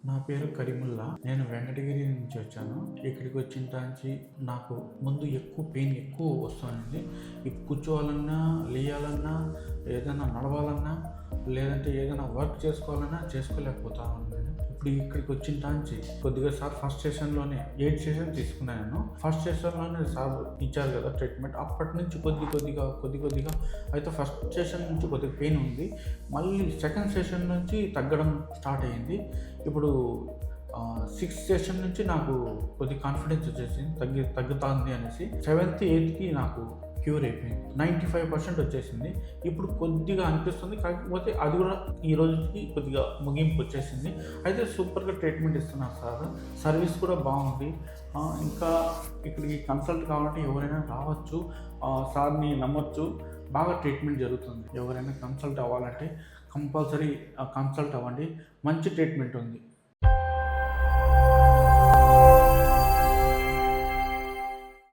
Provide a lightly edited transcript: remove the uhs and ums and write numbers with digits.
నా పేరు కరీముల్లా. నేను వెంకటగిరి నుంచి వచ్చాను. ఇక్కడికి వచ్చిన కాంచి నాకు ముందు పెయిన్ ఎక్కువ వస్తుంది. కూర్చోవాలన్నా, లేయాలన్నా, ఏదైనా నడవాలన్నా, లేదంటే ఏదైనా వర్క్ చేసుకోవాలన్నా చేసుకోలేకపోతా ఉన్నాను. ఇప్పుడు ఇక్కడికి వచ్చిన కాంచి కొద్దిగా సార్ ఫస్ట్ సెషన్లోనే 8 సెషన్ తీసుకున్నాను. ఫస్ట్ సెషన్లోనే సార్ ఇచ్చారు కదా ట్రీట్మెంట్. అప్పటి నుంచి కొద్దిగా అయితే ఫస్ట్ సెషన్ నుంచి కొద్దిగా పెయిన్ ఉంది. మళ్ళీ సెకండ్ సెషన్ నుంచి తగ్గడం స్టార్ట్ అయ్యింది. ఇప్పుడు 6th సెషన్ నుంచి నాకు కొద్దిగా కాన్ఫిడెన్స్ వచ్చేసింది, తగ్గుతుంది అనేసి. 7th 8thకి నాకు క్యూర్ అయిపోయింది. 95% వచ్చేసింది. ఇప్పుడు కొద్దిగా అనిపిస్తుంది, కాకపోతే అది కూడా ఈ రోజుకి కొద్దిగా ముగింపు వచ్చేసింది. అయితే సూపర్గా ట్రీట్మెంట్ ఇస్తున్నారు సార్. సర్వీస్ కూడా బాగుంది. ఇంకా ఇక్కడికి కన్సల్ట్ కావాలంటే ఎవరైనా రావచ్చు, సార్ని నమ్మొచ్చు. బాగా ట్రీట్మెంట్ జరుగుతుంది. ఎవరైనా కన్సల్ట్ అవ్వాలంటే కంపల్సరీ కన్సల్ట్ అవ్వండి. మంచి ట్రీట్మెంట్ ఉంది.